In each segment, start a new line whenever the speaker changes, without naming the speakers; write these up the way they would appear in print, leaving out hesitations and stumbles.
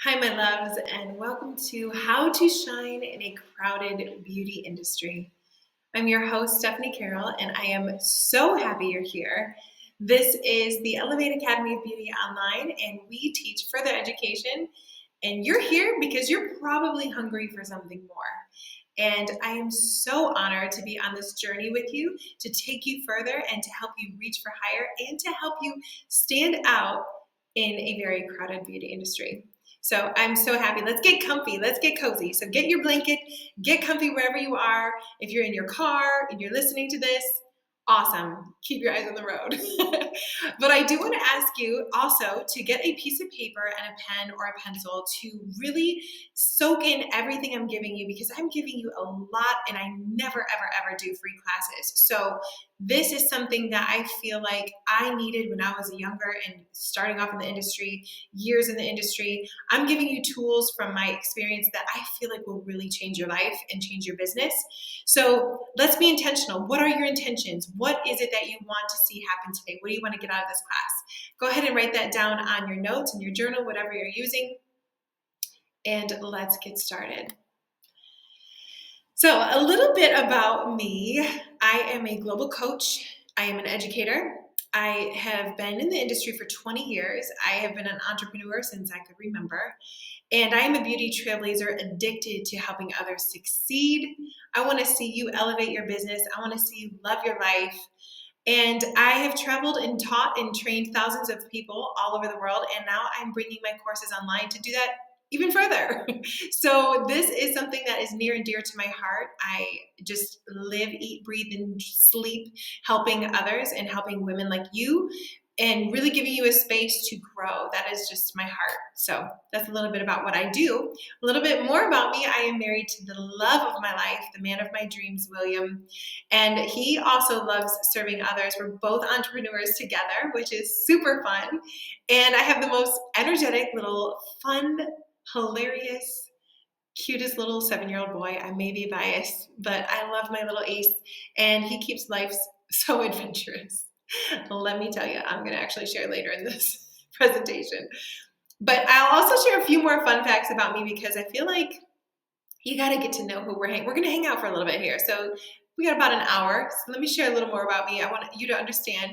Hi, my loves, and welcome to How to Shine in a Crowded Beauty Industry. I'm your host, Stefani Carol, and I am so happy you're here. This is the Elevate Academy of Beauty Online, and we teach further education. And you're here because you're probably hungry for something more. And I am so honored to be on this journey with you, to take you further and to help you reach for higher and to help you stand out in a very crowded beauty industry. So I'm so happy. Let's get comfy. Let's get cozy. So get your blanket, get comfy wherever you are. If you're in your car and you're listening to this, awesome. Keep your eyes on the road. But I do want to ask you also to get a piece of paper and a pen or a pencil to really soak in everything I'm giving you, because I'm giving you a lot and I never, ever, ever do free classes. So this is something that I feel like I needed when I was younger and starting off in the industry, years in the industry. I'm giving you tools from my experience that I feel like will really change your life and change your business. So let's be intentional. What are your intentions? What is it that you want to see happen today? What do you want to get out of this class? Go ahead and write that down on your notes, in your journal, whatever you're using. And let's get started. So a little bit about me. I am a global coach. I am an educator. I have been in the industry for 20 years. I have been an entrepreneur since I could remember. And I am a beauty trailblazer addicted to helping others succeed. I want to see you elevate your business. I want to see you love your life. And I have traveled and taught and trained thousands of people all over the world. And now I'm bringing my courses online to do that even further. So this is something that is near and dear to my heart. I just live, eat, breathe, and sleep helping others and helping women like you and really giving you a space to grow. That is just my heart. So that's a little bit about what I do. A little bit more about me. I am married to the love of my life, the man of my dreams, William. And he also loves serving others. We're both entrepreneurs together, which is super fun. And I have the most energetic little fun, hilarious, cutest little 7-year-old boy. I may be biased, but I love my little ace, and he keeps life so adventurous. Let me tell you, I'm going to actually share later in this presentation. But I'll also share a few more fun facts about me, because I feel like you got to get to know who we're going to hang out for a little bit here. So we got about an hour. So let me share a little more about me. I want you to understand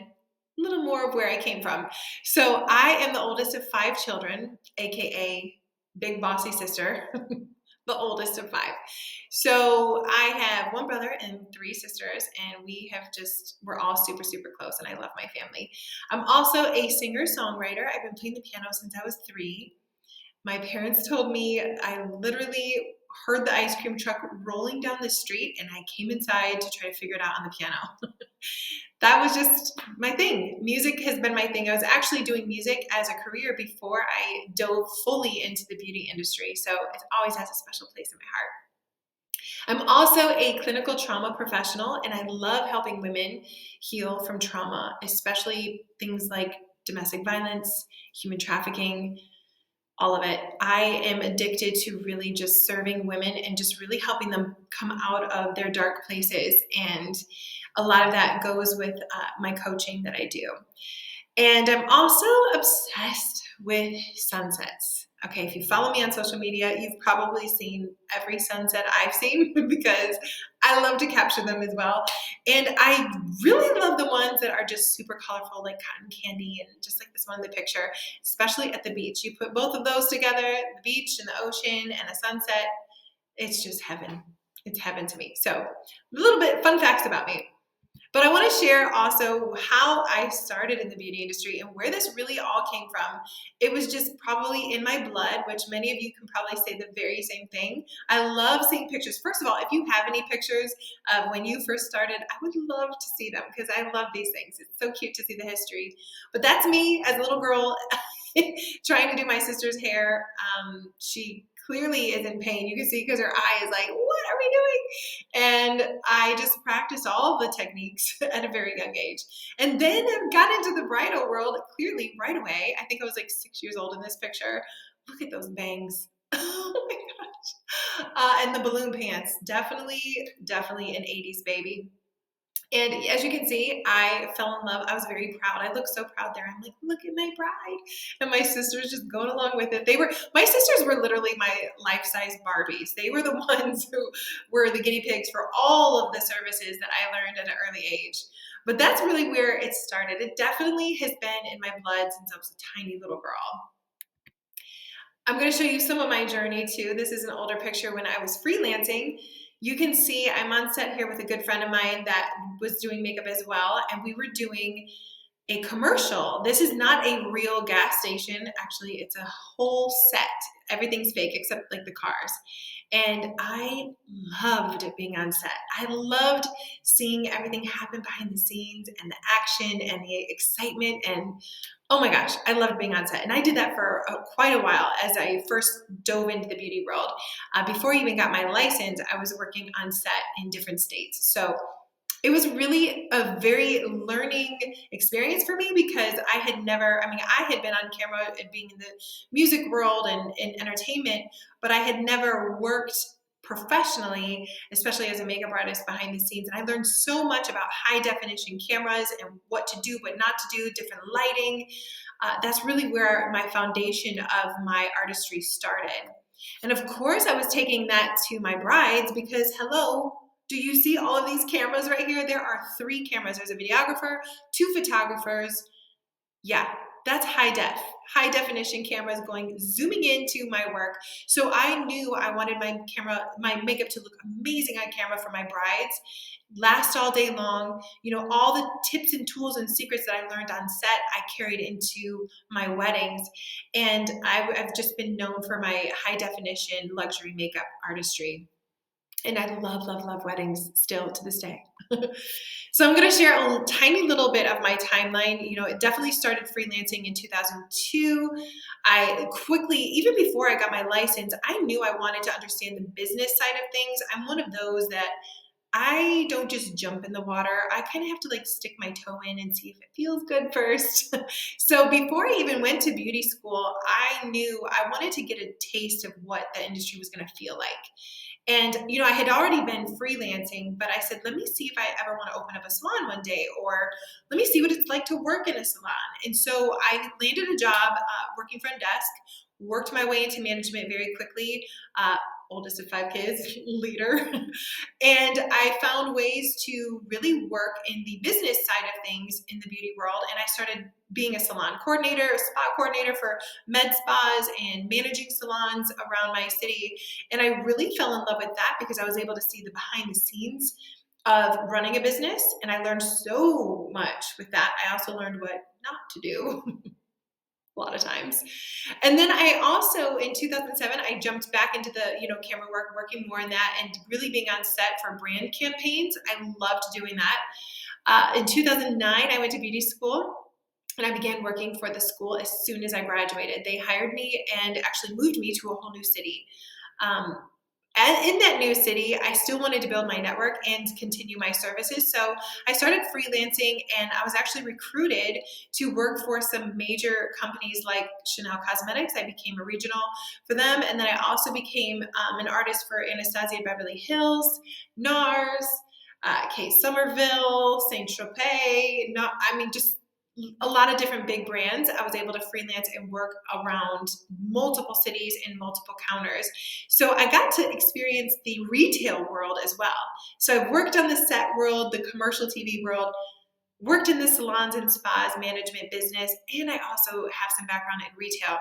a little more of where I came from. So I am the oldest of 5 children, aka big bossy sister, the oldest of 5. So I have 1 brother and 3 sisters, and we're all super, super close, and I love my family. I'm also a singer-songwriter. I've been playing the piano since I was 3. My parents told me I literally heard the ice cream truck rolling down the street, and I came inside to try to figure it out on the piano. That was just my thing. Music has been my thing. I was actually doing music as a career before I dove fully into the beauty industry, so it always has a special place in my heart. I'm also a clinical trauma professional, and I love helping women heal from trauma, especially things like domestic violence, human trafficking, all of it. I am addicted to really just serving women and just really helping them come out of their dark places. And a lot of that goes with my coaching that I do. And I'm also obsessed with sunsets. Okay, if you follow me on social media, you've probably seen every sunset I've seen because I love to capture them as well. And I really love the ones that are just super colorful, like cotton candy and just like this one in the picture, especially at the beach. You put both of those together, the beach and the ocean and a sunset, it's just heaven. It's heaven to me. So a little bit fun facts about me. But I want to share also how I started in the beauty industry and where this really all came from. It was just probably in my blood, which many of you can probably say the very same thing. I love seeing pictures. First of all, if you have any pictures of when you first started, I would love to see them because I love these things. It's so cute to see the history. But that's me as a little girl trying to do my sister's hair. She clearly is in pain. You can see because her eye is like, what are we doing? And I just practiced all of the techniques at a very young age. And then I got into the bridal world clearly right away. I think I was like 6 years old in this picture. Look at those bangs. Oh my gosh. And the balloon pants, definitely an 80s baby. And as you can see, I fell in love. I was very proud. I look so proud there. I'm like, look at my bride. And my sisters just going along with it. My sisters were literally my life-size Barbies. They were the ones who were the guinea pigs for all of the services that I learned at an early age. But that's really where it started. It definitely has been in my blood since I was a tiny little girl. I'm going to show you some of my journey too. This is an older picture when I was freelancing. You can see I'm on set here with a good friend of mine that was doing makeup as well, and we were doing a commercial. This is not a real gas station. Actually, it's a whole set. Everything's fake except like the cars. And I loved being on set. I loved seeing everything happen behind the scenes and the action and the excitement. And oh my gosh, I loved being on set. And I did that for quite a while as I first dove into the beauty world. Before I even got my license, I was working on set in different states. So it was really a very learning experience for me because I had been on camera and being in the music world and in entertainment, but I had never worked professionally, especially as a makeup artist behind the scenes. And I learned so much about high definition cameras and what to do, what not to do, different lighting. That's really where my foundation of my artistry started. And of course, I was taking that to my brides because, hello, do you see all of these cameras right here? There are 3 cameras. There's a videographer, 2 photographers. Yeah, that's high definition cameras zooming into my work. So I knew I wanted my makeup to look amazing on camera for my brides, last all day long. All the tips and tools and secrets that I learned on set, I carried into my weddings. And I've just been known for my high definition luxury makeup artistry. And I love, love, love weddings still to this day. So I'm going to share a tiny little bit of my timeline. It definitely started freelancing in 2002. I quickly, even before I got my license, I knew I wanted to understand the business side of things. I'm one of those that I don't just jump in the water. I kind of have to stick my toe in and see if it feels good first. So before I even went to beauty school, I knew I wanted to get a taste of what the industry was going to feel like. And, I had already been freelancing, but I said, let me see if I ever want to open up a salon one day, or let me see what it's like to work in a salon. And so I landed a job working front desk, worked my way into management very quickly, oldest of 5 kids, leader. And I found ways to really work in the business side of things in the beauty world. And I started being a salon coordinator, a spa coordinator for med spas and managing salons around my city. And I really fell in love with that because I was able to see the behind the scenes of running a business. And I learned so much with that. I also learned what not to do. A lot of times. And then I also, in 2007, I jumped back into the, camera work, working more in that and really being on set for brand campaigns. I loved doing that. In 2009, I went to beauty school and I began working for the school as soon as I graduated. They hired me and actually moved me to a whole new city. And in that new city, I still wanted to build my network and continue my services. So I started freelancing and I was actually recruited to work for some major companies like Chanel Cosmetics. I became a regional for them. And then I also became an artist for Anastasia Beverly Hills, NARS, Kate Somerville, Saint Tropez. Just a lot of different big brands. I was able to freelance and work around multiple cities and multiple counters. So I got to experience the retail world as well. So I've worked on the set world, the commercial TV world, worked in the salons and spas management business, and I also have some background in retail.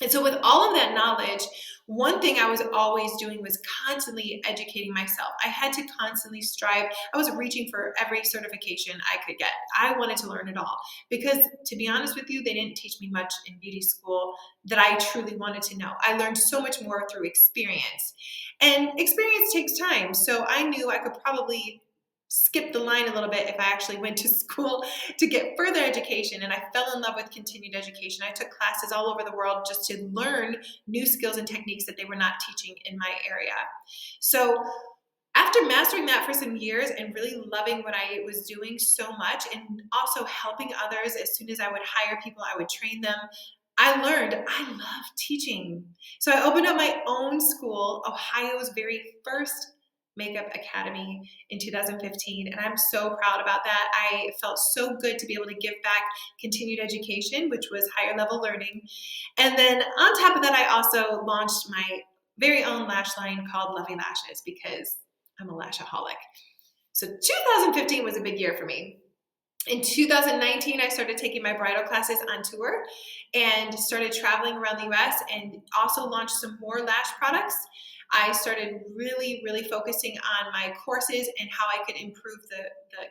And so with all of that knowledge, one thing I was always doing was constantly educating myself. I had to constantly strive. I was reaching for every certification I could get. I wanted to learn it all because, to be honest with you, they didn't teach me much in beauty school that I truly wanted to know. I learned so much more through experience. And experience takes time. So I knew I could probably skip the line a little bit if I actually went to school to get further education. And I fell in love with continued education. I took classes all over the world just to learn new skills and techniques that they were not teaching in my area. So after mastering that for some years and really loving what I was doing so much and also helping others, as soon as I would hire people, I would train them. I learned I love teaching. So I opened up my own school, Ohio's very first Makeup Academy in 2015, and I'm so proud about that. I felt so good to be able to give back continued education, which was higher level learning. And then on top of that, I also launched my very own lash line called Lovely Lashes because I'm a lashaholic. So 2015 was a big year for me. In 2019, I started taking my bridal classes on tour and started traveling around the US and also launched some more lash products. I started really focusing on my courses and how I could improve the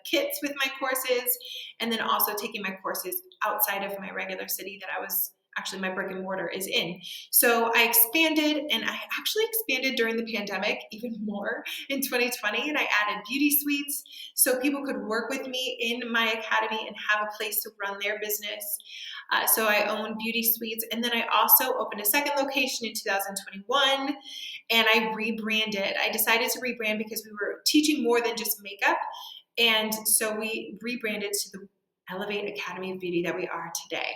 kits with my courses, and then also taking my courses outside of my regular city that I was actually my brick and mortar is in. So I expanded, and I actually expanded during the pandemic even more in 2020, and I added beauty suites so people could work with me in my academy and have a place to run their business. So I own beauty suites, and then I also opened a second location in 2021, and I rebranded. I decided to rebrand because we were teaching more than just makeup, and so we rebranded to the Elevate Academy of Beauty that we are today.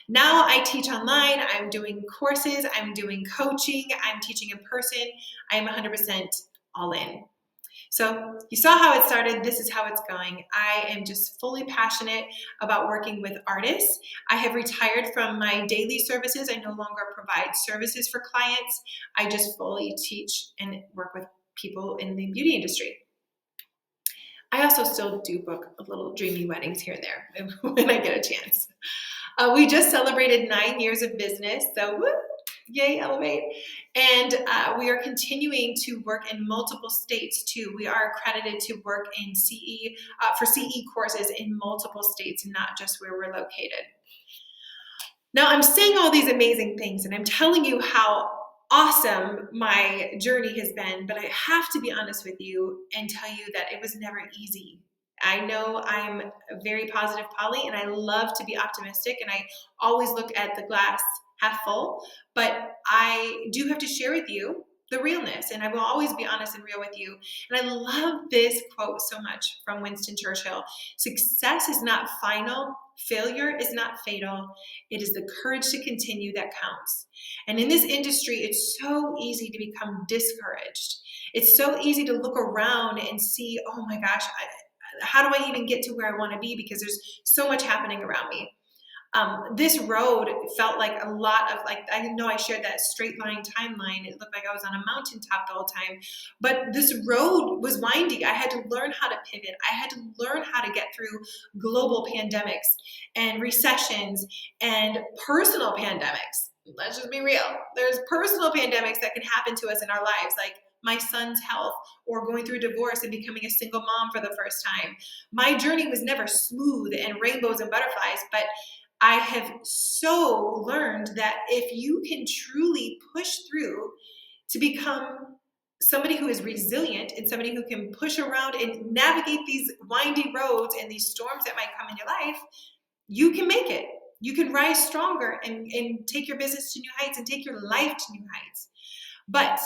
Now I teach online, I'm doing courses, I'm doing coaching, I'm teaching in person, I'm 100% all in. So you saw how it started, this is how it's going. I am just fully passionate about working with artists. I have retired from my daily services. I no longer provide services for clients. I just fully teach and work with people in the beauty industry. I also still do book little dreamy weddings here and there when I get a chance. We just celebrated 9 years of business, so woo, yay, Elevate. And we are continuing to work in multiple states too. We are accredited to work in CE, for CE courses in multiple states, not just where we're located. Now I'm saying all these amazing things and I'm telling you how awesome my journey has been, but I have to be honest with you and tell you that it was never easy. I know I'm a very positive Polly and I love to be optimistic and I always look at the glass half full, but I do have to share with you the realness and I will always be honest and real with you. And I love this quote so much from Winston Churchill. Success is not final, failure is not fatal. It is the courage to continue that counts. And in this industry, it's so easy to become discouraged. It's so easy to look around and see, oh my gosh, how do I even get to where I want to be? Because there's so much happening around me. This road felt like a lot of, like, I know I shared that straight line timeline. It looked like I was on a mountaintop the whole time, but this road was windy. I had to learn how to pivot. I had to learn how to get through global pandemics and recessions and personal pandemics. Let's just be real. There's personal pandemics that can happen to us in our lives, like my son's health or going through a divorce and becoming a single mom for the first time. My journey was never smooth and rainbows and butterflies, but I have so learned that if you can truly push through to become somebody who is resilient and somebody who can push around and navigate these windy roads and these storms that might come in your life, you can make it. You can rise stronger and take your business to new heights and take your life to new heights. But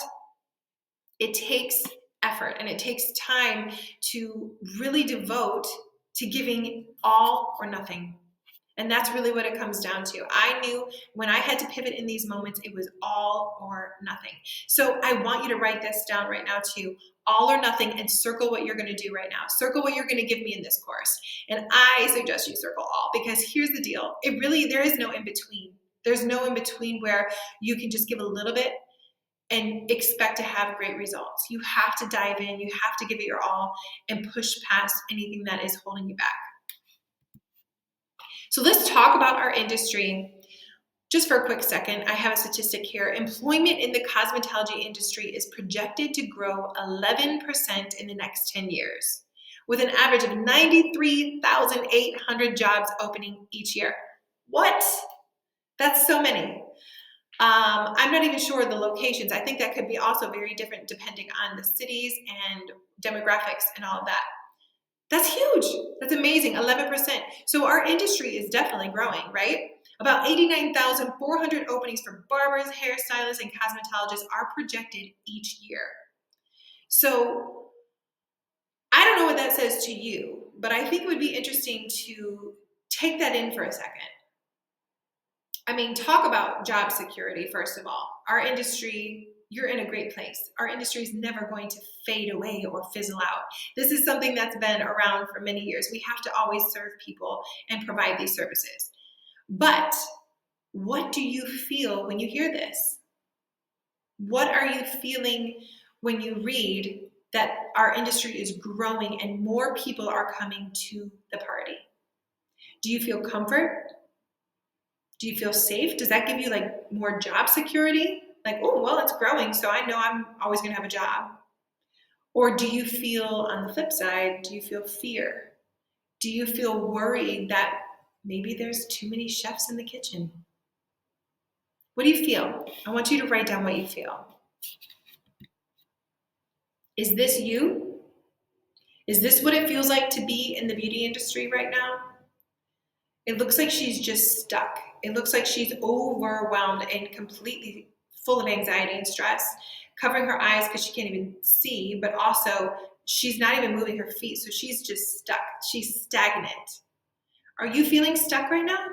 it takes effort and it takes time to really devote to giving all or nothing. And that's really what it comes down to. I knew when I had to pivot in these moments, it was all or nothing. So I want you to write this down right now too, all or nothing, and circle what you're going to do right now. Circle what you're going to give me in this course. And I suggest you circle all, because here's the deal. There is no in between. There's no in between where you can just give a little bit and expect to have great results. You have to dive in. You have to give it your all and push past anything that is holding you back. So let's talk about our industry. Just for a quick second, I have a statistic here. Employment in the cosmetology industry is projected to grow 11% in the next 10 years, with an average of 93,800 jobs opening each year. What? That's so many. I'm not even sure the locations. I think that could be also very different depending on the cities and demographics and all of that. That's huge. That's amazing. 11%. So our industry is definitely growing, right? About 89,400 openings for barbers, hairstylists, and cosmetologists are projected each year. So I don't know what that says to you, but I think it would be interesting to take that in for a second. I mean, talk about job security, first of all. Our industry you're in a great place. Our industry is never going to fade away or fizzle out. This is something that's been around for many years. We have to always serve people and provide these services. But what do you feel when you hear this? What are you feeling when you read that our industry is growing and more people are coming to the party? Do you feel comfort? Do you feel safe? Does that give you like more job security? Like, oh, well, it's growing, so I know I'm always going to have a job. Or do you feel, on the flip side, do you feel fear? Do you feel worried that maybe there's too many chefs in the kitchen? What do you feel? I want you to write down what you feel. Is this you? Is this what it feels like to be in the beauty industry right now? It looks like she's just stuck. It looks like she's overwhelmed and completely full of anxiety and stress, covering her eyes because she can't even see, but also she's not even moving her feet. So she's just stuck. She's stagnant. Are you feeling stuck right now?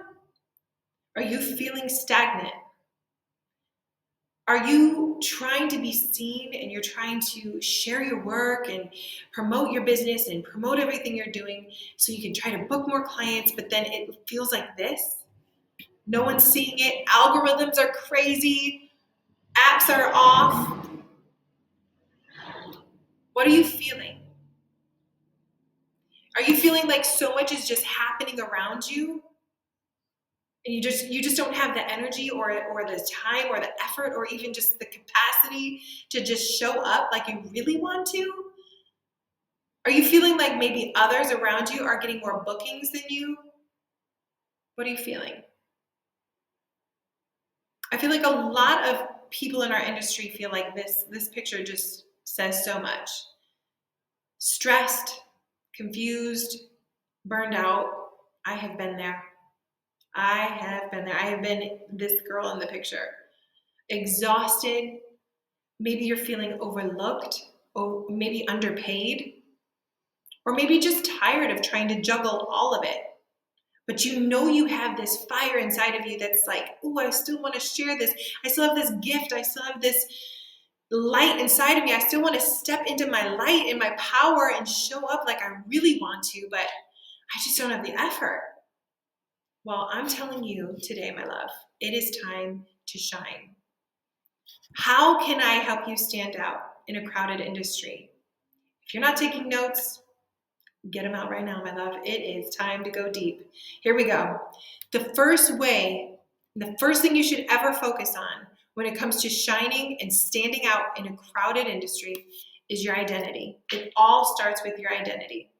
Are you feeling stagnant? Are you trying to be seen and you're trying to share your work and promote your business and promote everything you're doing so you can try to book more clients, but then it feels like this? No one's seeing it. Algorithms are crazy. Apps are off. What are you feeling? Are you feeling like so much is just happening around you? And you just don't have the energy or the time or the effort or even just the capacity to just show up like you really want to? Are you feeling like maybe others around you are getting more bookings than you? What are you feeling? I feel like a lot of people in our industry feel like this picture just says so much. Stressed, confused, burned out. I have been there. I have been this girl in the picture. Exhausted. Maybe you're feeling overlooked, or maybe underpaid, or maybe just tired of trying to juggle all of it. But you know you have this fire inside of you that's like, oh, I still want to share this. I still have this gift. I still have this light inside of me. I still want to step into my light and my power and show up like I really want to, but I just don't have the effort. Well, I'm telling you today, my love, it is time to shine. How can I help you stand out in a crowded industry? If you're not taking notes, get them out right now, my love. It is time to go deep. Here we go. The first thing you should ever focus on when it comes to shining and standing out in a crowded industry is your identity. It all starts with your identity.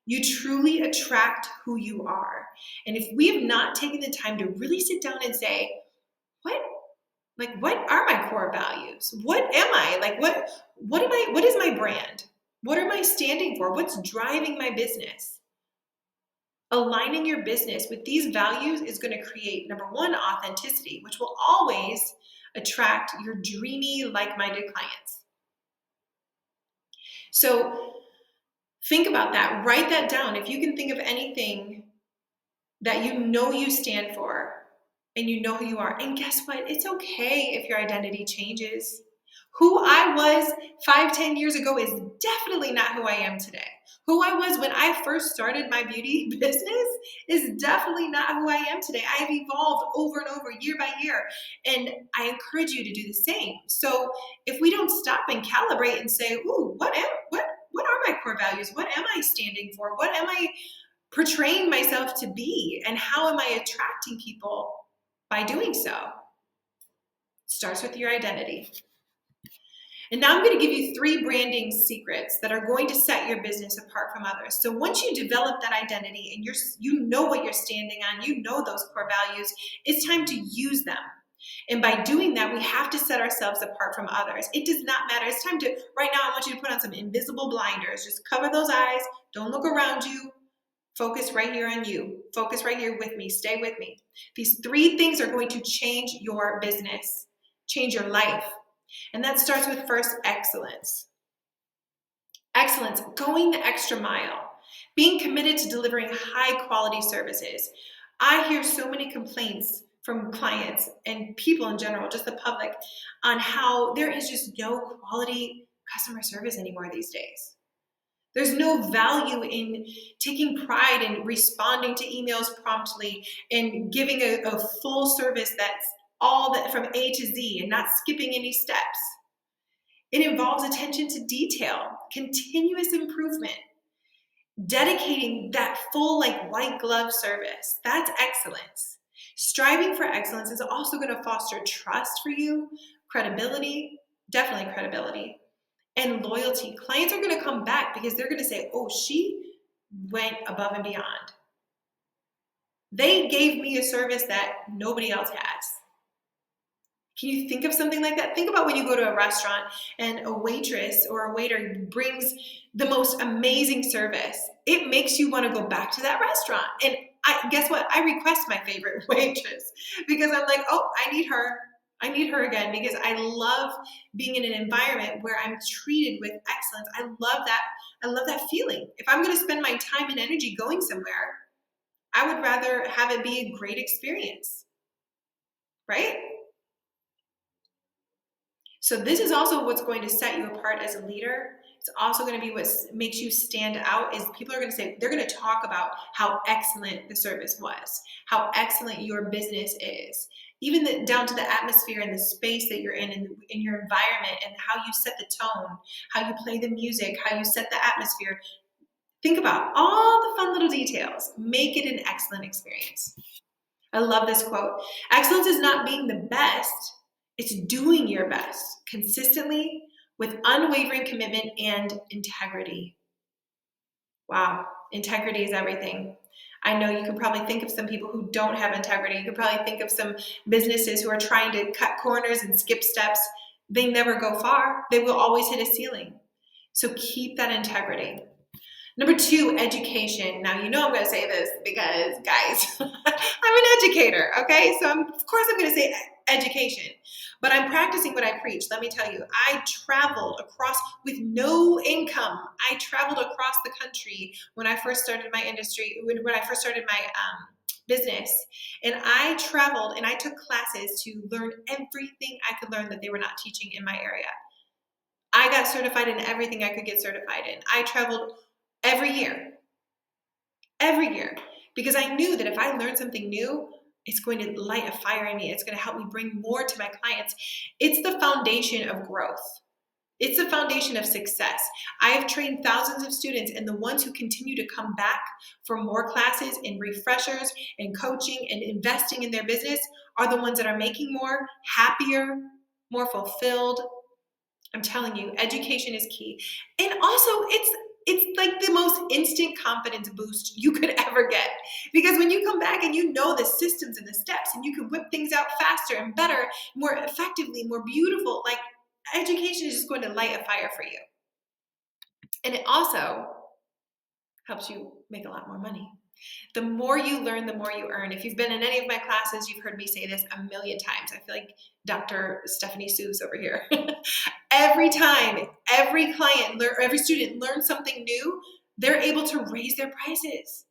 You truly attract who you are. And if we have not taken the time to really sit down and say, what are my core values? What am I? What is my brand? What am I standing for? What's driving my business? Aligning your business with these values is going to create, number one, authenticity, which will always attract your dreamy, like-minded clients. So think about that. Write that down. If you can think of anything that you know you stand for and you know who you are. And guess what? It's okay if your identity changes. Who I was 5-10 years ago is definitely not who I am today. Who I was when I first started my beauty business is definitely not who I am today. I have evolved over and over, year by year, and I encourage you to do the same. So if we don't stop and calibrate and say, ooh, what are my core values? What am I standing for? What am I portraying myself to be? And how am I attracting people by doing so? It starts with your identity. And now I'm going to give you 3 branding secrets that are going to set your business apart from others. So once you develop that identity and you know what you're standing on, you know those core values, it's time to use them. And by doing that, we have to set ourselves apart from others. It does not matter. It's time to, right now, I want you to put on some invisible blinders. Just cover those eyes. Don't look around you. Focus right here on you. Focus right here with me. Stay with me. These 3 things are going to change your business, change your life. And that starts with first, excellence. Excellence, going the extra mile, being committed to delivering high quality services. I hear so many complaints from clients and people in general, just the public, on how there is just no quality customer service anymore these days. There's no value in taking pride in responding to emails promptly and giving a full service that's all that from A to Z and not skipping any steps. It involves attention to detail, continuous improvement, dedicating that full white glove service. That's excellence. Striving for excellence is also going to foster trust for you, credibility, definitely credibility, and loyalty. Clients are going to come back because they're going to say, oh, she went above and beyond. They gave me a service that nobody else has. Can you think of something like that? Think about when you go to a restaurant and a waitress or a waiter brings the most amazing service. It makes you want to go back to that restaurant. And guess what? I request my favorite waitress because I'm like, oh, I need her. I need her again because I love being in an environment where I'm treated with excellence. I love that. I love that feeling. If I'm going to spend my time and energy going somewhere, I would rather have it be a great experience, right? So this is also what's going to set you apart as a leader. It's also going to be what makes you stand out is people are going to say, they're going to talk about how excellent the service was, how excellent your business is, even down to the atmosphere and the space that you're in your environment and how you set the tone, how you play the music, how you set the atmosphere. Think about all the fun little details. Make it an excellent experience. I love this quote. Excellence is not being the best. It's doing your best consistently with unwavering commitment and integrity. Wow, integrity is everything. I know you could probably think of some people who don't have integrity. You could probably think of some businesses who are trying to cut corners and skip steps. They never go far. They will always hit a ceiling. So keep that integrity. Number 2, education. Now, you know I'm going to say this because, guys, I'm an educator, okay? So, of course, I'm going to say education. But I'm practicing what I preach. Let me tell you, I traveled across with no income. I traveled across the country when I first started my industry, when I first started my business. And I traveled and I took classes to learn everything I could learn that they were not teaching in my area. I got certified in everything I could get certified in. I traveled every year, because I knew that if I learned something new, it's going to light a fire in me. It's going to help me bring more to my clients. It's the foundation of growth. It's the foundation of success. I have trained thousands of students, and the ones who continue to come back for more classes and refreshers and coaching and investing in their business are the ones that are making more, happier, more fulfilled. I'm telling you, education is key. And also, it's like the most instant confidence boost you could ever get. Because when you come back and you know the systems and the steps and you can whip things out faster and better, more effectively, more beautiful, like education is just going to light a fire for you. And it also helps you make a lot more money. The more you learn, the more you earn. If you've been in any of my classes, you've heard me say this a million times. I feel like Dr. Stefani Seuss over here. Every time, every client, every student learns something new, they're able to raise their prices.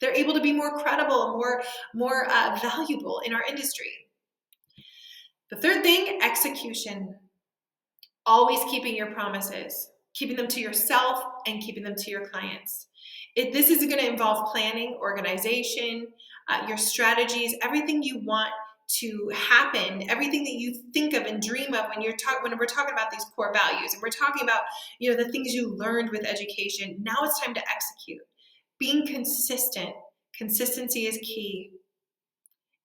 They're able to be more credible, more valuable in our industry. The third thing, execution. Always keeping your promises, keeping them to yourself and keeping them to your clients. This is going to involve planning, organization, your strategies, everything you want to happen, everything that you think of and dream of when we're talking about these core values, and we're talking about the things you learned with education. Now it's time to execute. Being consistent. Consistency is key.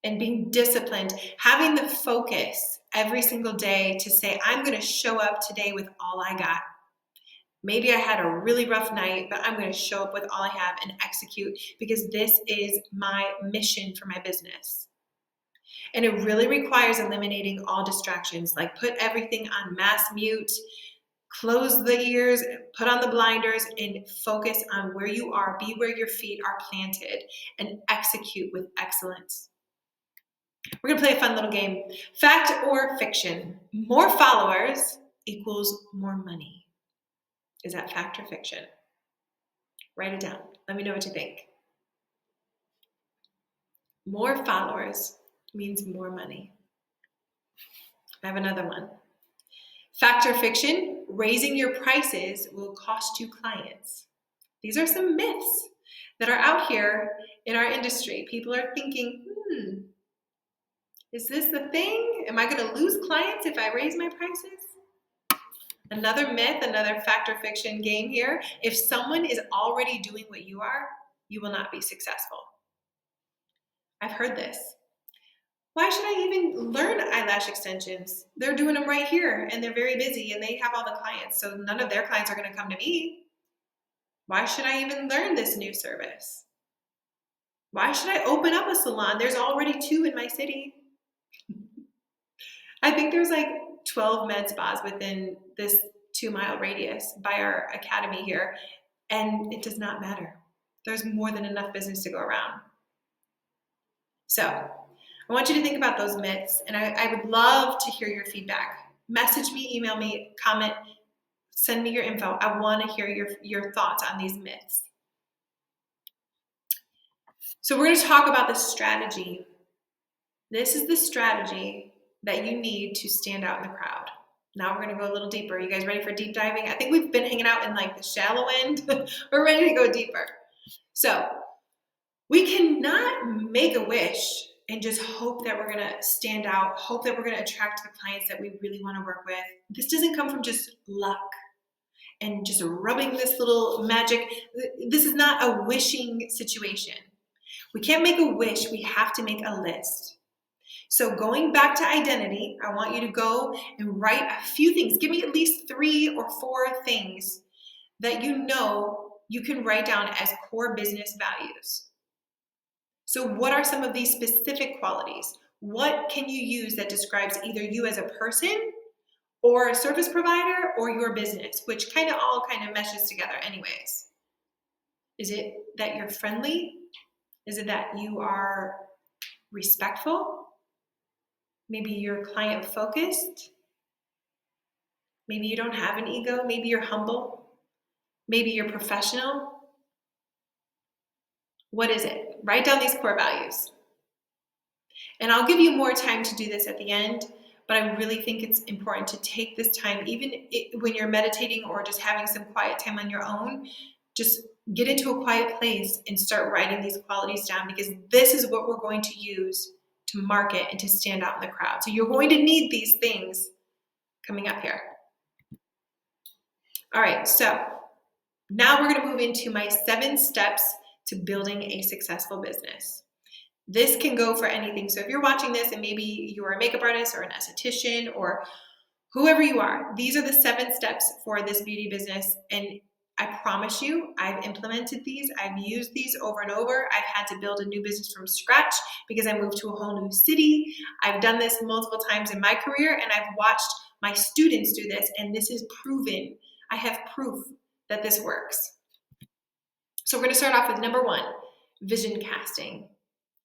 And being disciplined, having the focus every single day to say, I'm going to show up today with all I got. Maybe I had a really rough night, but I'm going to show up with all I have and execute because this is my mission for my business. And it really requires eliminating all distractions, like put everything on mass mute, close the ears, put on the blinders, and focus on where you are, be where your feet are planted, and execute with excellence. We're going to play a fun little game. Fact or fiction? More followers equals more money. Is that fact or fiction? Write it down. Let me know what you think. More followers means more money. I have another one. Fact or fiction, raising your prices will cost you clients. These are some myths that are out here in our industry. People are thinking, is this the thing? Am I going to lose clients if I raise my prices? Another myth, another fact or fiction game here. If someone is already doing what you are, you will not be successful. I've heard this. Why should I even learn eyelash extensions? They're doing them right here and they're very busy and they have all the clients. So none of their clients are going to come to me. Why should I even learn this new service? Why should I open up a salon? There's already 2 in my city. I think there's like 12 med spas within this 2-mile radius by our academy here. And it does not matter. There's more than enough business to go around. So I want you to think about those myths, and I would love to hear your feedback. Message me, email me, comment, send me your info. I want to hear your thoughts on these myths. So we're going to talk about the strategy. This is the strategy that you need to stand out in the crowd. Now we're going to go a little deeper. You guys ready for deep diving? I think we've been hanging out in like the shallow end. We're ready to go deeper. So we cannot make a wish and just hope that we're going to stand out, hope that we're going to attract the clients that we really want to work with. This doesn't come from just luck and just rubbing this little magic. This is not a wishing situation. We can't make a wish. We have to make a list. So going back to identity, I want you to go and write a few things. Give me at least 3 or 4 things that you know you can write down as core business values. So what are some of these specific qualities? What can you use that describes either you as a person or a service provider or your business, which kind of meshes together anyways? Is it that you're friendly? Is it that you are respectful? Maybe you're client focused. Maybe you don't have an ego. Maybe you're humble. Maybe you're professional. What is it? Write down these core values. And I'll give you more time to do this at the end, but I really think it's important to take this time, even when you're meditating or just having some quiet time on your own, just get into a quiet place and start writing these qualities down, because this is what we're going to use to market and to stand out in the crowd. So you're going to need these things coming up here. All right, so now we're going to move into my 7 steps to building a successful business. This can go for anything. So if you're watching this and maybe you're a makeup artist or an esthetician or whoever you are, these are the 7 steps for this beauty business. And I promise you, I've implemented these. I've used these over and over. I've had to build a new business from scratch because I moved to a whole new city. I've done this multiple times in my career, and I've watched my students do this, and this is proven. I have proof that this works. So we're going to start off with number 1, vision casting.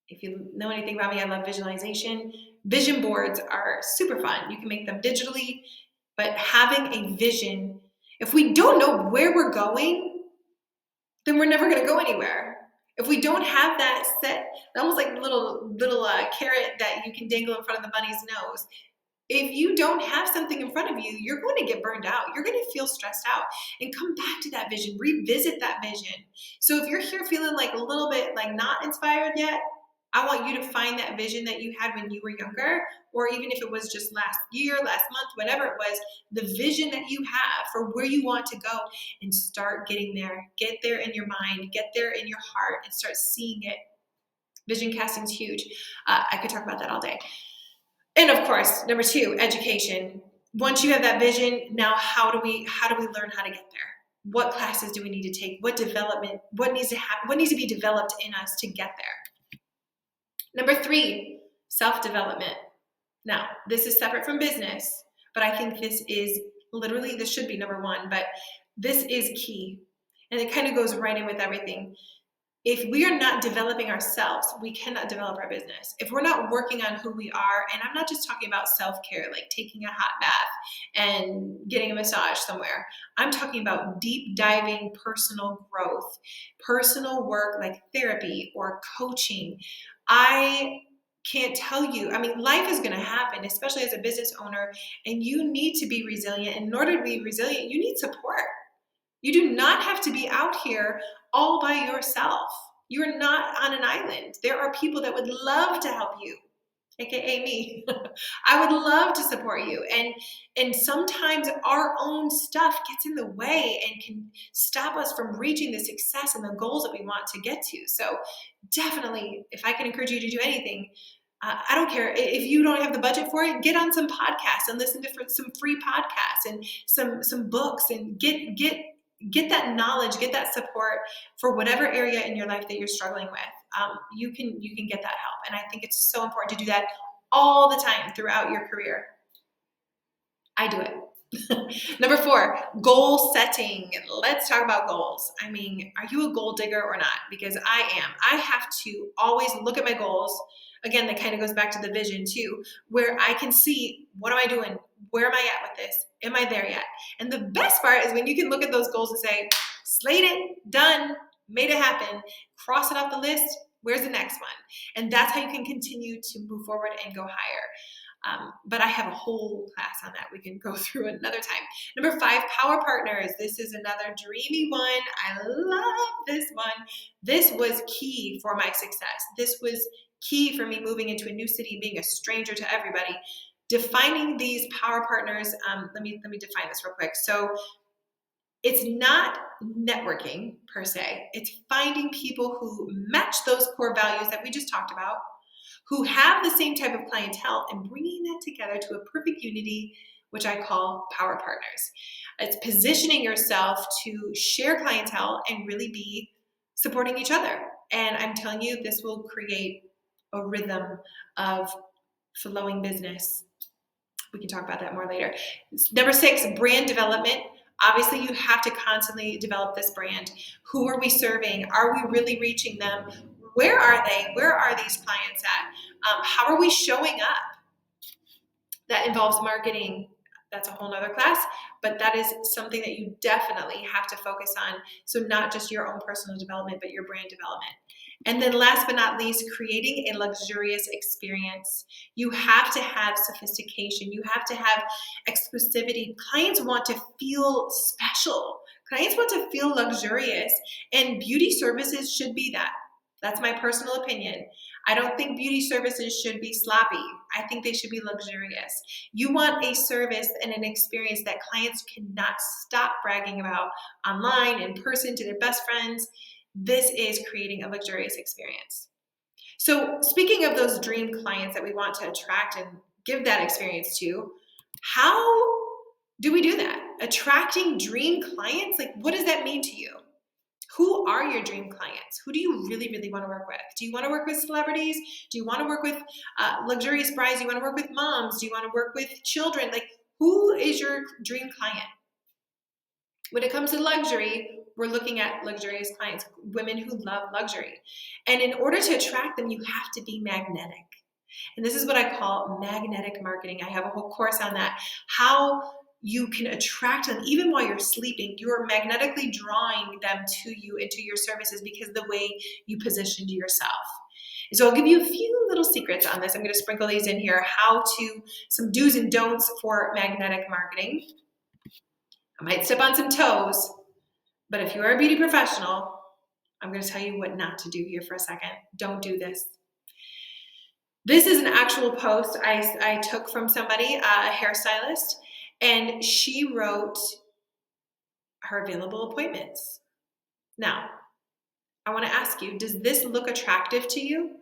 If you know anything about me, I love visualization. Vision boards are super fun. You can make them digitally, but having a vision, if we don't know where we're going, then we're never going to go anywhere. If we don't have that set, almost like little carrot that you can dangle in front of the bunny's nose. If you don't have something in front of you, you're going to get burned out. You're going to feel stressed out, and come back to that vision, revisit that vision. So if you're here feeling like a little bit like not inspired yet, I want you to find that vision that you had when you were younger, or even if it was just last year, last month, whatever it was, the vision that you have for where you want to go, and start getting there. Get there in your mind, get there in your heart, and start seeing it. Vision casting is huge. I could talk about that all day. And of course, number 2, education. Once you have that vision, now how do we learn how to get there? What classes do we need to take? What development? What needs to happen? What needs to be developed in us to get there? Number 3, self-development. Now, this is separate from business, but I think this should be number 1, but this is key. And it kind of goes right in with everything. If we are not developing ourselves, we cannot develop our business. If we're not working on who we are, and I'm not just talking about self-care, like taking a hot bath and getting a massage somewhere. I'm talking about deep diving personal growth, personal work like therapy or coaching. I can't tell you. I mean, life is going to happen, especially as a business owner, and you need to be resilient. And in order to be resilient, you need support. You do not have to be out here all by yourself. You are not on an island. There are people that would love to help you, aka me. I would love to support you. And sometimes our own stuff gets in the way and can stop us from reaching the success and the goals that we want to get to. So definitely, if I can encourage you to do anything, I don't care if you don't have the budget for it. Get on some podcasts and listen to some free podcasts and some books, and get that knowledge, get that support for whatever area in your life that you're struggling with. You can get that help, and I think it's so important to do that all the time throughout your career. I do it. Number 4, goal setting. Let's talk about goals. I mean, are you a goal digger or not? Because I am. I have to always look at my goals. Again, that kind of goes back to the vision too, where I can see, what am I doing? Where am I at with this? Am I there yet? And the best part is when you can look at those goals and say, slate it, done, made it happen, cross it off the list, where's the next one? And that's how you can continue to move forward and go higher. But I have a whole class on that we can go through another time. Number 5, power partners. This is another dreamy one. I love this one. This was key for my success. This was key for me moving into a new city, being a stranger to everybody. Defining these power partners. Let me define this real quick. So it's not networking per se. It's finding people who match those core values that we just talked about, who have the same type of clientele, and bringing that together to a perfect unity, which I call power partners. It's positioning yourself to share clientele and really be supporting each other. And I'm telling you, this will create a rhythm of flowing business. We can talk about that more later. Number 6, brand development. Obviously, you have to constantly develop this brand. Who are we serving? Are we really reaching them? Where are they? Where are these clients at? How are we showing up? That involves marketing. That's a whole nother class, but that is something that you definitely have to focus on. So not just your own personal development, but your brand development. And then last but not least, creating a luxurious experience. You have to have sophistication. You have to have exclusivity. Clients want to feel special. Clients want to feel luxurious, and beauty services should be that. That's my personal opinion. I don't think beauty services should be sloppy. I think they should be luxurious. You want a service and an experience that clients cannot stop bragging about online, in person, to their best friends. This is creating a luxurious experience. So speaking of those dream clients that we want to attract and give that experience to, how do we do that? Attracting dream clients? Like, what does that mean to you? Who are your dream clients? Who do you really, really want to work with? Do you want to work with celebrities? Do you want to work with luxurious brides? Do you want to work with moms? Do you want to work with children? Like, who is your dream client? When it comes to luxury, we're looking at luxurious clients, women who love luxury. And in order to attract them, you have to be magnetic. And this is what I call magnetic marketing. I have a whole course on that. How you can attract them even while you're sleeping. You are magnetically drawing them to you, into your services, because the way you positioned yourself. So I'll give you a few little secrets on this. I'm going to sprinkle these in here. Some do's and don'ts for magnetic marketing. I might step on some toes, but if you are a beauty professional, I'm going to tell you what not to do here for a second. Don't do this. This is an actual post I took from somebody, a hairstylist, and she wrote her available appointments. Now, I want to ask you, does this look attractive to you?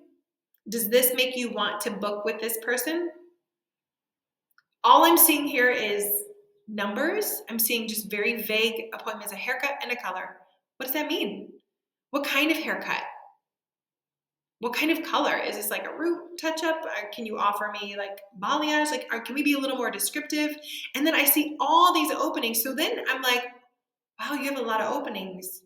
Does this make you want to book with this person? All I'm seeing here is numbers. I'm seeing just very vague appointments, a haircut and a color. What does that mean? What kind of haircut? What kind of color? Is this like a root touch-up? Can you offer me like balayage? Can we be a little more descriptive? And then I see all these openings. So then I'm like, wow, you have a lot of openings.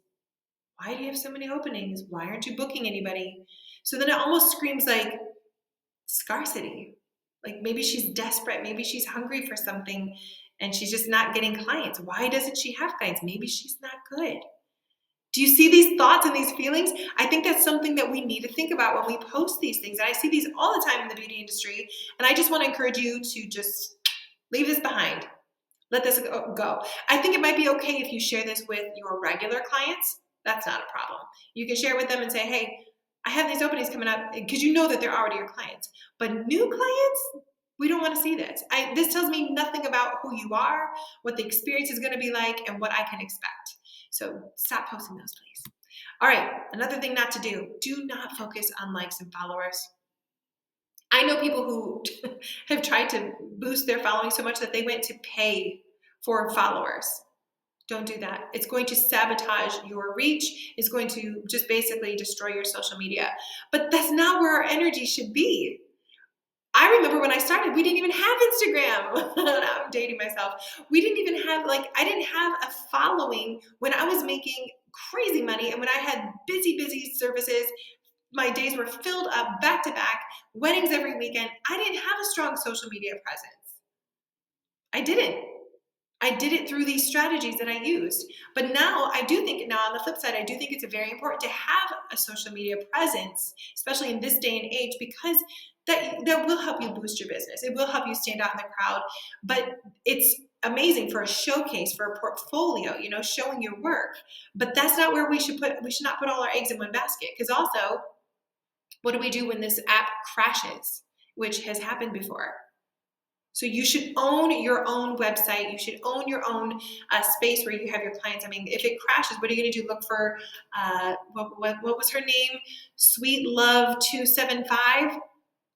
Why do you have so many openings? Why aren't you booking anybody? So then it almost screams like scarcity. Like maybe she's desperate. Maybe she's hungry for something and she's just not getting clients. Why doesn't she have clients? Maybe she's not good. Do you see these thoughts and these feelings? I think that's something that we need to think about when we post these things. And I see these all the time in the beauty industry. And I just want to encourage you to just leave this behind. Let this go. I think it might be okay if you share this with your regular clients. That's not a problem. You can share with them and say, hey, I have these openings coming up, because you know that they're already your clients. But new clients, we don't want to see this. This tells me nothing about who you are, what the experience is going to be like, and what I can expect. So stop posting those, please. All right, another thing not to do. Do not focus on likes and followers. I know people who have tried to boost their following so much that they went to pay for followers. Don't do that. It's going to sabotage your reach. It's going to just basically destroy your social media. But that's not where our energy should be. I remember when I started, we didn't even have Instagram. I'm dating myself. We didn't even have, I didn't have a following when I was making crazy money and when I had busy services. My days were filled up back to back, weddings every weekend. I didn't have a strong social media presence. I didn't. I did it through these strategies that I used. But now I do think, on the flip side, I do think it's very important to have a social media presence, especially in this day and age, because that will help you boost your business. It will help you stand out in the crowd. But it's amazing for a showcase, for a portfolio, showing your work. But that's not where we should not put all our eggs in one basket. Because also, what do we do when this app crashes, which has happened before? So you should own your own website. You should own your own space where you have your clients. I mean, if it crashes, what are you going to do? Look for, what was her name? Sweet Love 275.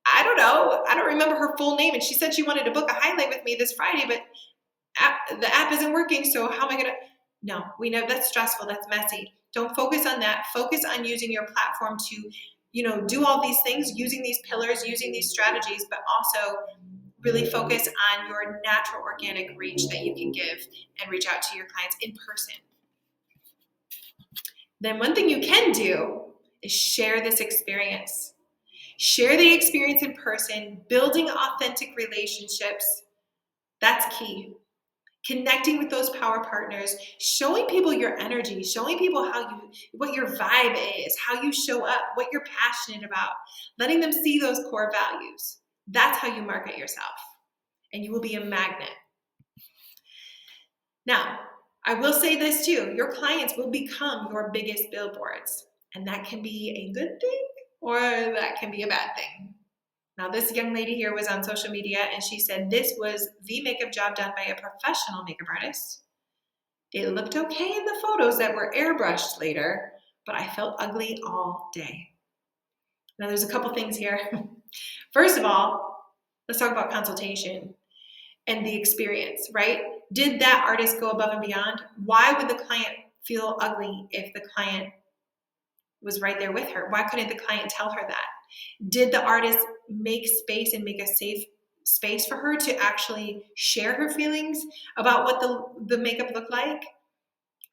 I don't know. I don't remember her full name. And she said she wanted to book a highlight with me this Friday, but the app isn't working. So how am I going to? No, we know that's stressful. That's messy. Don't focus on that. Focus on using your platform to, do all these things, using these pillars, using these strategies, but also really focus on your natural organic reach that you can give and reach out to your clients in person. Then one thing you can do is share this experience. Share the experience in person, building authentic relationships. That's key. Connecting with those power partners, showing people your energy, showing people what your vibe is, how you show up, what you're passionate about, letting them see those core values. That's how you market yourself, and you will be a magnet. Now, I will say this too, your clients will become your biggest billboards, and that can be a good thing or that can be a bad thing. Now, this young lady here was on social media and she said this was the makeup job done by a professional makeup artist. It looked okay in the photos that were airbrushed later, but I felt ugly all day. Now, there's a couple things here. First of all, let's talk about consultation and the experience, right? Did that artist go above and beyond? Why would the client feel ugly if the client was right there with her? Why couldn't the client tell her that? Did the artist make space and make a safe space for her to actually share her feelings about what the makeup looked like?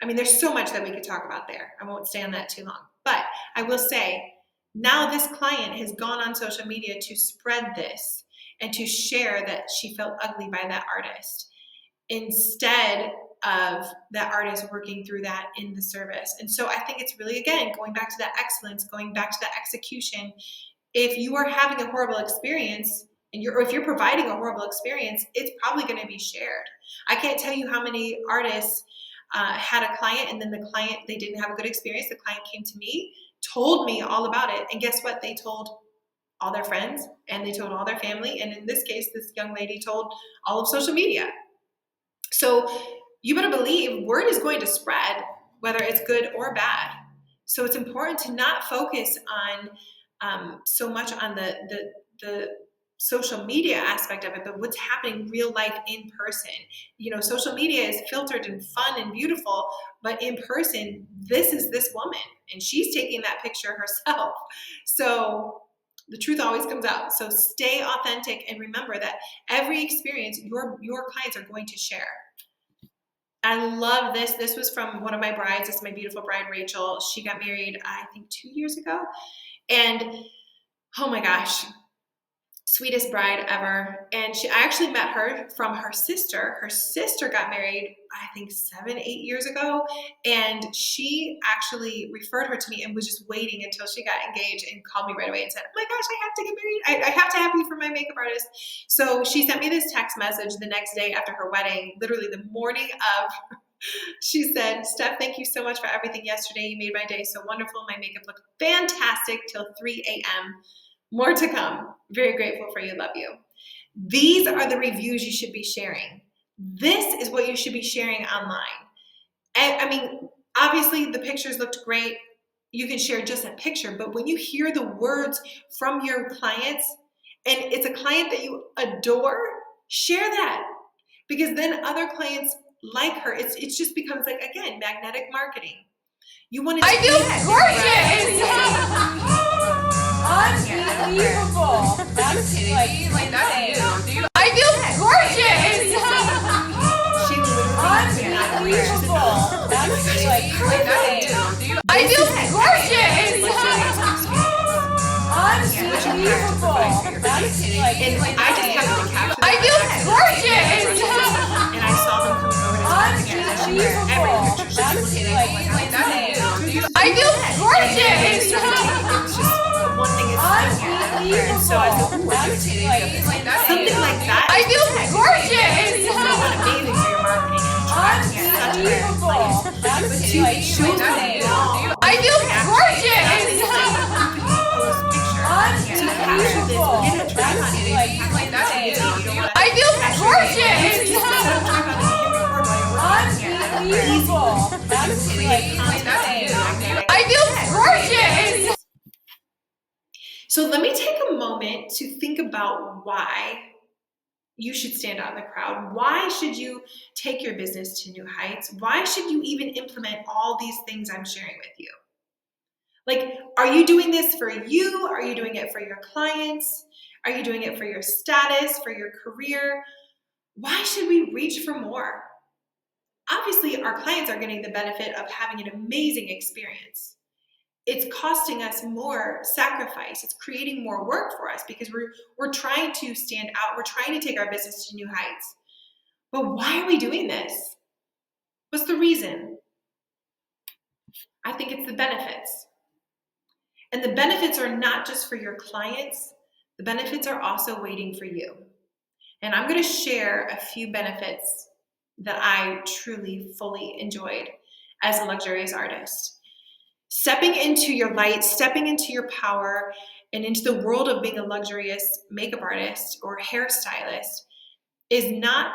I mean, there's so much that we could talk about there. I won't stay on that too long. But I will say, now this client has gone on social media to spread this and to share that she felt ugly by that artist, instead of that artist working through that in the service. And so I think it's really, again, going back to that excellence, going back to that execution. If you are having a horrible experience, or if you're providing a horrible experience, it's probably going to be shared. I can't tell you how many artists had a client and then they didn't have a good experience. The client came to me, told me all about it. And guess what? They told all their friends and they told all their family. And in this case, this young lady told all of social media. So you better believe word is going to spread, whether it's good or bad. So it's important to not focus on so much on the social media aspect of it, but what's happening real life in person. Social media is filtered and fun and beautiful, but in person, this is this woman, and she's taking that picture herself. So the truth always comes out. So stay authentic and remember that every experience your clients are going to share. I love this. This was from one of my brides. This is my beautiful bride, Rachel. She got married, I think, 2 years ago. And oh my gosh. Sweetest bride ever. And I actually met her from her sister. Her sister got married, I think 7-8 years ago. And she actually referred her to me and was just waiting until she got engaged and called me right away and said, oh my gosh, I have to get married. I have to have you for my makeup artist. So she sent me this text message the next day after her wedding, literally the morning of. She said, Steph, thank you so much for everything yesterday. You made my day so wonderful. My makeup looked fantastic till 3 a.m. More to come. Very grateful for you. Love you. These are the reviews you should be sharing. This is what you should be sharing online. And I mean, obviously the pictures looked great. You can share just a picture, but when you hear the words from your clients and it's a client that you adore, share that, because then other clients like her. It just becomes like, again, magnetic marketing. You want to.
I feel gorgeous. Unbelievable. That's like that's I feel gorgeous.
She literally
unbelievable. That's like I feel gorgeous. Unbelievable. That's like
and I just happened to capture
I feel gorgeous.
And I saw them coming over to me together. Every picture
that's
she
like I feel gorgeous.
It was just one thing is and so I said, something like that.
I feel gorgeous.
Amazing for your marketing and attracting such a client. But to show them all,
I feel gorgeous.
post picture. So capture this, get a tripod and that's easy. You don't want to
I feel gorgeous.
set a tripod and hit record while you're working.
Unbelievable. That's
Create content.
I feel gorgeous.
So let me take a moment to think about why you should stand out in the crowd. Why should you take your business to new heights? Why should you even implement all these things I'm sharing with you? Like, are you doing this for you? Are you doing it for your clients? Are you doing it for your status, for your career? Why should we reach for more? Obviously, our clients are getting the benefit of having an amazing experience. It's costing us more sacrifice. It's creating more work for us because we're trying to stand out. We're trying to take our business to new heights. But why are we doing this? What's the reason? I think it's the benefits. And the benefits are not just for your clients. The benefits are also waiting for you. And I'm going to share a few benefits that I truly, fully enjoyed as a luxurious artist. Stepping into your light, stepping into your power, and into the world of being a luxurious makeup artist or hairstylist is not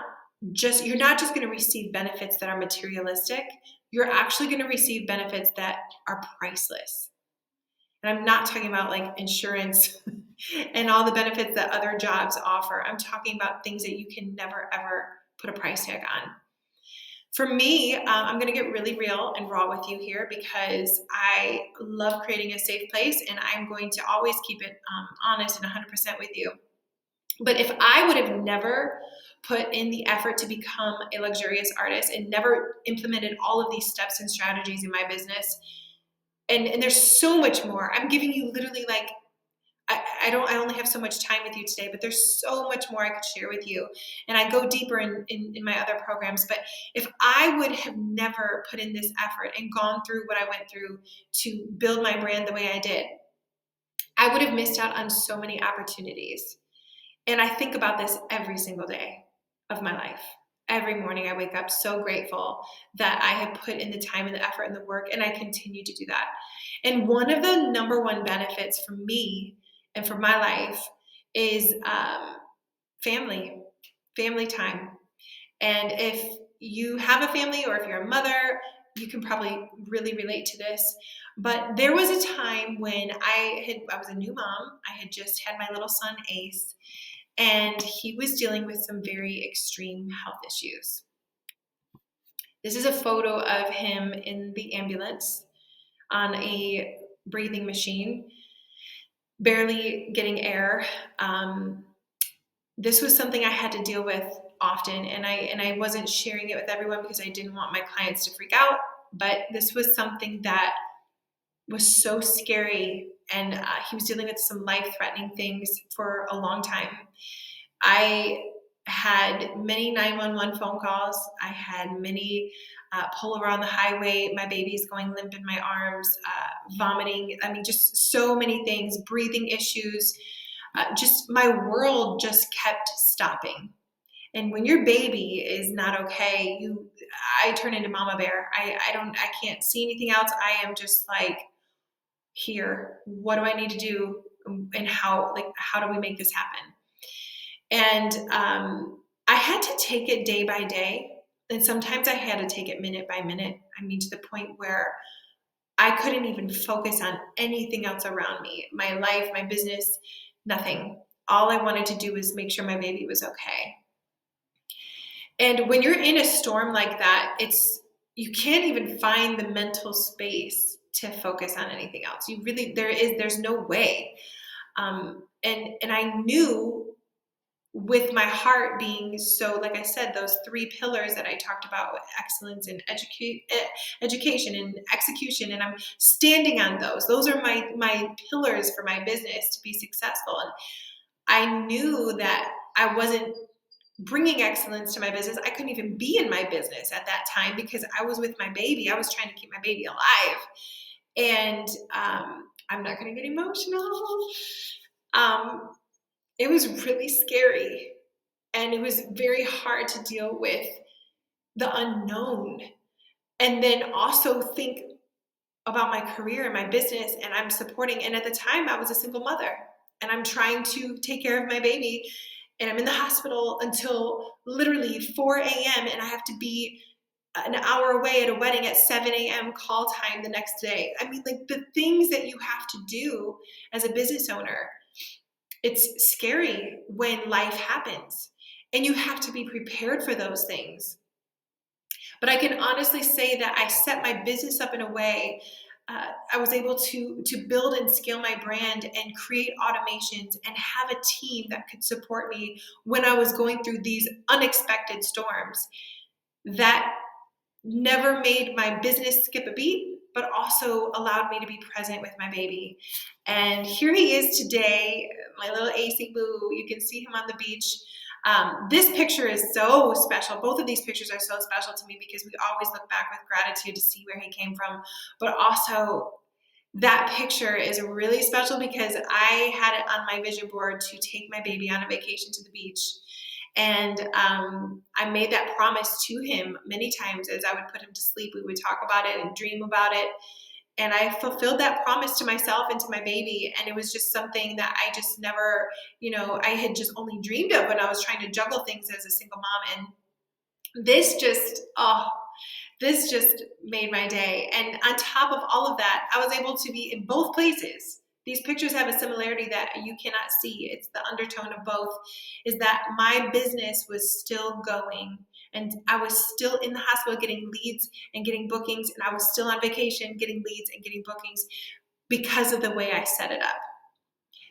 just, you're not just going to receive benefits that are materialistic. You're actually going to receive benefits that are priceless. And I'm not talking about like insurance and all the benefits that other jobs offer. I'm talking about things that you can never, ever put a price tag on. For me, I'm going to get really real and raw with you here because I love creating a safe place and I'm going to always keep it honest and 100% with you. But if I would have never put in the effort to become a luxurious artist and never implemented all of these steps and strategies in my business, and there's so much more. I'm giving you literally like, I only have so much time with you today, but there's so much more I could share with you. And I go deeper in my other programs. But if I would have never put in this effort and gone through what I went through to build my brand the way I did, I would have missed out on so many opportunities. And I think about this every single day of my life. Every morning I wake up so grateful that I have put in the time and the effort and the work, and I continue to do that. And one of the number one benefits for me and for my life is family time. And if you have a family or if you're a mother, you can probably really relate to this. But there was a time when I was a new mom. I had just had my little son, Ace, and he was dealing with some very extreme health issues. This is a photo of him in the ambulance on a breathing machine, barely getting air. This was something I had to deal with often, and I wasn't sharing it with everyone because I didn't want my clients to freak out, but this was something that was so scary, and he was dealing with some life-threatening things for a long time. I had many 911 phone calls. I had many pull over on the highway. My baby's going limp in my arms, vomiting. I mean, just so many things, breathing issues. Just my world just kept stopping. And when your baby is not okay, I turn into Mama Bear. I can't see anything else. I am just like, here, what do I need to do? And how do we make this happen? And I had to take it day by day. And sometimes I had to take it minute by minute. I mean, to the point where I couldn't even focus on anything else around me, my life, my business, nothing. All I wanted to do was make sure my baby was okay. And when you're in a storm like that, you can't even find the mental space to focus on anything else. There's no way. And I knew, with my heart being so, like I said, those three pillars that I talked about with excellence and education and execution, and I'm standing on those. Those are my pillars for my business to be successful. And I knew that I wasn't bringing excellence to my business. I couldn't even be in my business at that time because I was with my baby. I was trying to keep my baby alive. And I'm not going to get emotional. It was really scary, and it was very hard to deal with the unknown, and then also think about my career and my business, and I'm supporting. And at the time, I was a single mother, and I'm trying to take care of my baby, and I'm in the hospital until literally 4 a.m., and I have to be an hour away at a wedding at 7 a.m. call time the next day. I mean, like, the things that you have to do as a business owner, it's scary when life happens, and you have to be prepared for those things. But I can honestly say that I set my business up in a way. I was able to build and scale my brand and create automations and have a team that could support me when I was going through these unexpected storms that never made my business skip a beat, but also allowed me to be present with my baby. And here he is today, my little AC boo. You can see him on the beach. This picture is so special. Both of these pictures are so special to me because we always look back with gratitude to see where he came from. But also, that picture is really special because I had it on my vision board to take my baby on a vacation to the beach. And I made that promise to him many times. As I would put him to sleep, we would talk about it and dream about it. And I fulfilled that promise to myself and to my baby. And it was just something that I just never, I had just only dreamed of when I was trying to juggle things as a single mom. And this just made my day. And on top of all of that, I was able to be in both places. These pictures have a similarity that you cannot see. It's the undertone of both, is that my business was still going, and I was still in the hospital getting leads and getting bookings, and I was still on vacation getting leads and getting bookings because of the way I set it up.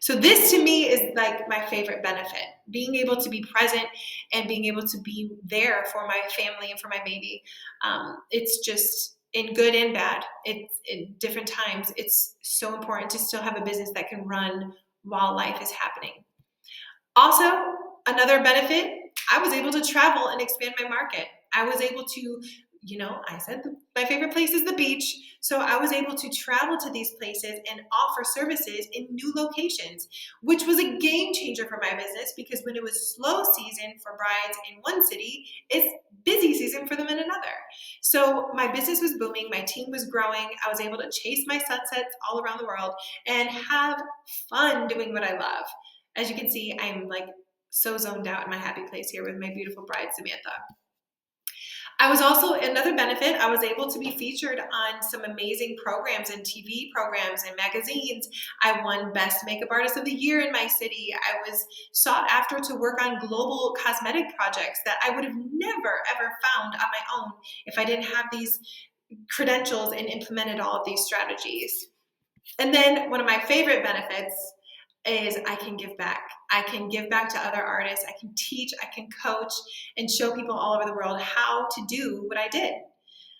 So this to me is like my favorite benefit, being able to be present and being able to be there for my family and for my baby. It's just, in good and bad, it's in different times, it's so important to still have a business that can run while life is happening. Also, another benefit, I was able to travel and expand my market. I was able to, I said my favorite place is the beach. So I was able to travel to these places and offer services in new locations, which was a game changer for my business because when it was slow season for brides in one city, it's busy season for them in another. So my business was booming. My team was growing. I was able to chase my sunsets all around the world and have fun doing what I love. As you can see, I'm like so zoned out in my happy place here with my beautiful bride, Samantha. I was also, another benefit, I was able to be featured on some amazing programs and TV programs and magazines. I won Best Makeup Artist of the Year in my city. I was sought after to work on global cosmetic projects that I would have never, ever found on my own if I didn't have these credentials and implemented all of these strategies. And then one of my favorite benefits is I can give back. I can give back to other artists. I can teach, I can coach, and show people all over the world how to do what I did.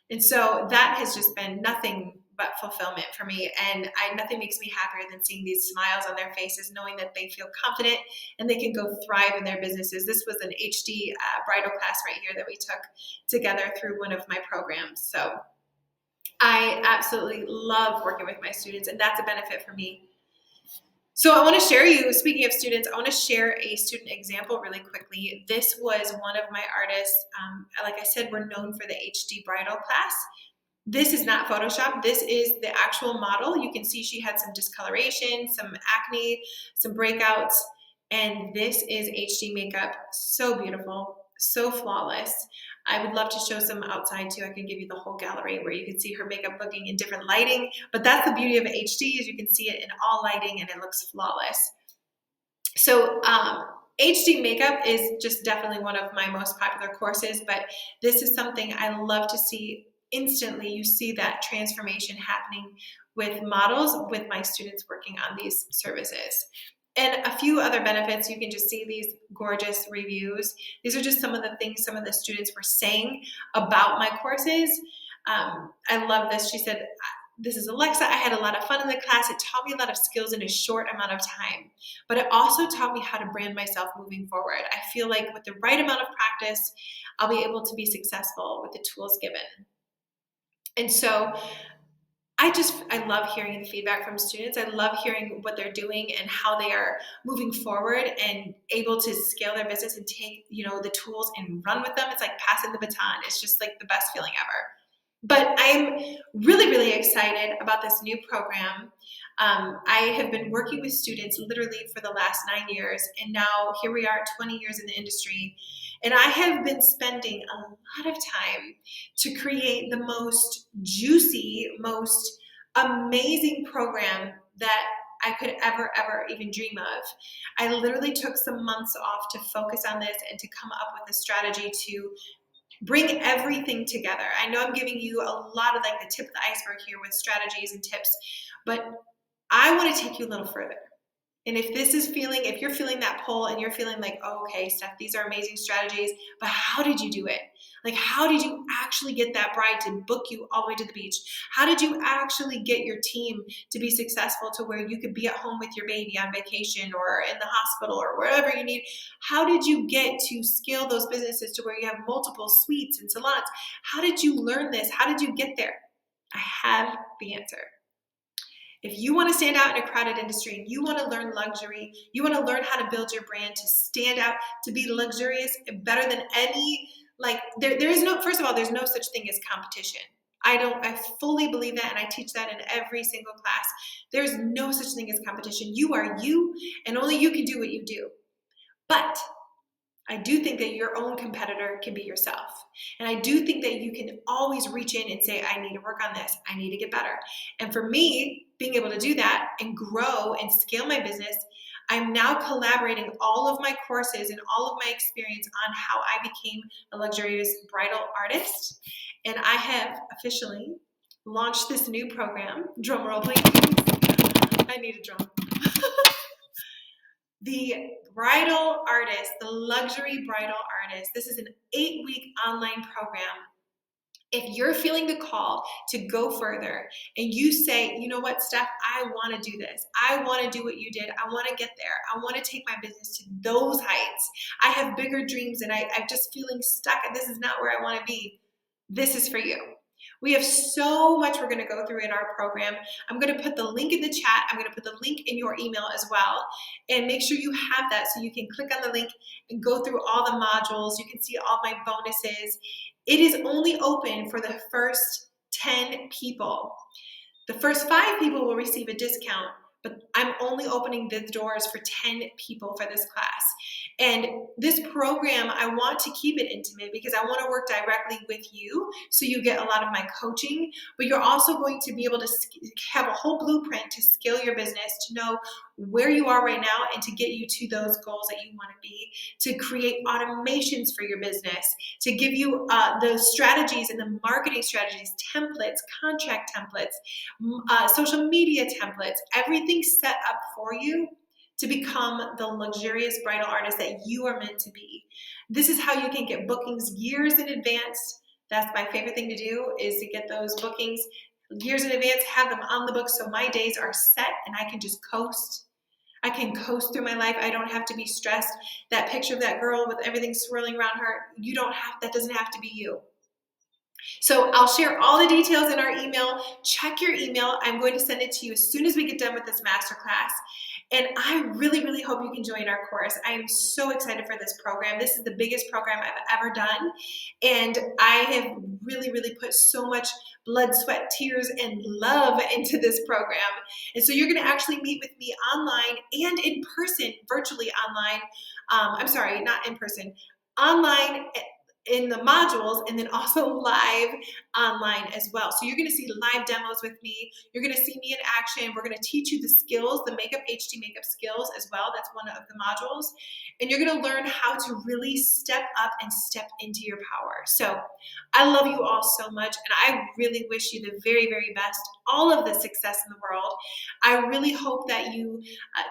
And so that has just been nothing but fulfillment for me. And nothing makes me happier than seeing these smiles on their faces, knowing that they feel confident and they can go thrive in their businesses. This was an HD bridal class right here that we took together through one of my programs. So I absolutely love working with my students, and that's a benefit for me. So I want to share you, speaking of students, I want to share a student example really quickly. This was one of my artists. Like I said, we're known for the HD bridal class. This is not Photoshop. This is the actual model. You can see she had some discoloration, some acne, some breakouts, and this is HD makeup. So beautiful, so flawless. I would love to show some outside too. I could give you the whole gallery where you can see her makeup looking in different lighting, but that's the beauty of HD is you can see it in all lighting and it looks flawless. So HD makeup is just definitely one of my most popular courses, but this is something I love to see instantly. You see that transformation happening with models, with my students working on these services. And a few other benefits, you can just see these gorgeous reviews. These are just some of the things some of the students were saying about my courses. I love this. She said, this is Alexa. I had a lot of fun in the class. It taught me a lot of skills in a short amount of time, but it also taught me how to brand myself moving forward. I feel like with the right amount of practice, I'll be able to be successful with the tools given. And so I love hearing the feedback from students. I love hearing what they're doing and how they are moving forward and able to scale their business and take, the tools and run with them. It's like passing the baton. It's just like the best feeling ever. But I'm really, really excited about this new program. I have been working with students literally for the last 9 years, and now here we are 20 years in the industry. And I have been spending a lot of time to create the most juicy, most amazing program that I could ever even dream of. I literally took some months off to focus on this and to come up with a strategy to bring everything together. I know I'm giving you a lot of like the tip of the iceberg here with strategies and tips, but I want to take you a little further. And if you're feeling that pull and you're feeling like, oh, okay, Steph, these are amazing strategies, but how did you do it? Like, how did you actually get that bride to book you all the way to the beach? How did you actually get your team to be successful to where you could be at home with your baby on vacation or in the hospital or wherever you need? How did you get to scale those businesses to where you have multiple suites and salons? How did you learn this? How did you get there? I have the answer. If you want to stand out in a crowded industry and you want to learn luxury, you want to learn how to build your brand to stand out, to be luxurious, better than any, there is no, first of all, there's no such thing as competition. I fully believe that, and I teach that in every single class. There's no such thing as competition. You are you, and only you can do what you do. But I do think that your own competitor can be yourself. And I do think that you can always reach in and say, I need to work on this. I need to get better. And for me, being able to do that and grow and scale my business, I'm now collaborating all of my courses and all of my experience on how I became a luxurious bridal artist. And I have officially launched this new program. Drum roll, please. I need a drum. The bridal artist, the luxury bridal artist. This is an 8-week online program. If you're feeling the call to go further and you say, you know what, Steph, I want to do this. I want to do what you did. I want to get there. I want to take my business to those heights. I have bigger dreams and I'm just feeling stuck and this is not where I want to be. This is for you. We have so much we're going to go through in our program. I'm going to put the link in the chat. I'm going to put the link in your email as well. And make sure you have that so you can click on the link and go through all the modules. You can see all my bonuses. It is only open for the first 10 people. The first 5 people will receive a discount, but I'm only opening the doors for 10 people for this class. And this program, I want to keep it intimate because I want to work directly with you so you get a lot of my coaching, but you're also going to be able to have a whole blueprint to scale your business, to know where you are right now and to get you to those goals that you want to be, to create automations for your business, to give you the strategies and the marketing strategies, templates, contract templates, social media templates, everything set up for you to become the luxurious bridal artist that you are meant to be. This is how you can get bookings years in advance. That's my favorite thing to do, is to get those bookings years in advance, have them on the book so my days are set and I can just coast. I can coast through my life. I don't have to be stressed. That picture of that girl with everything swirling around her, that doesn't have to be you. So I'll share all the details in our email. Check your email. I'm going to send it to you as soon as we get done with this masterclass. And I really, really hope you can join our course. I am so excited for this program. This is the biggest program I've ever done. And I have really, really put so much blood, sweat, tears, and love into this program. And so you're going to actually meet with me online and in person, virtually online. I'm sorry, not in person, online in the modules, and then also live online as well. So you're going to see live demos with me. You're going to see me in action. We're going to teach you the skills, the makeup HD makeup skills as well. That's one of the modules. And you're going to learn how to really step up and step into your power. So I love you all so much, and I really wish you the very, very best, all of the success in the world. I really hope that you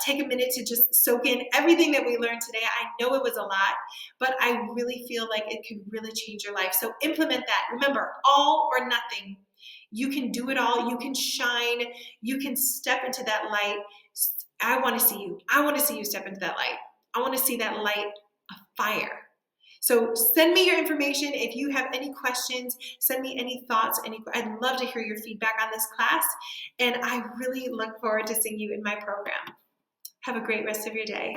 take a minute to just soak in everything that we learned today. I know it was a lot, but I really feel like it could really change your life. So implement that. Remember, all or nothing. You can do it all. You can shine. You can step into that light. I want to see you. I want to see you step into that light. I want to see that light of fire. So send me your information. If you have any questions, send me any thoughts. I'd love to hear your feedback on this class. And I really look forward to seeing you in my program. Have a great rest of your day.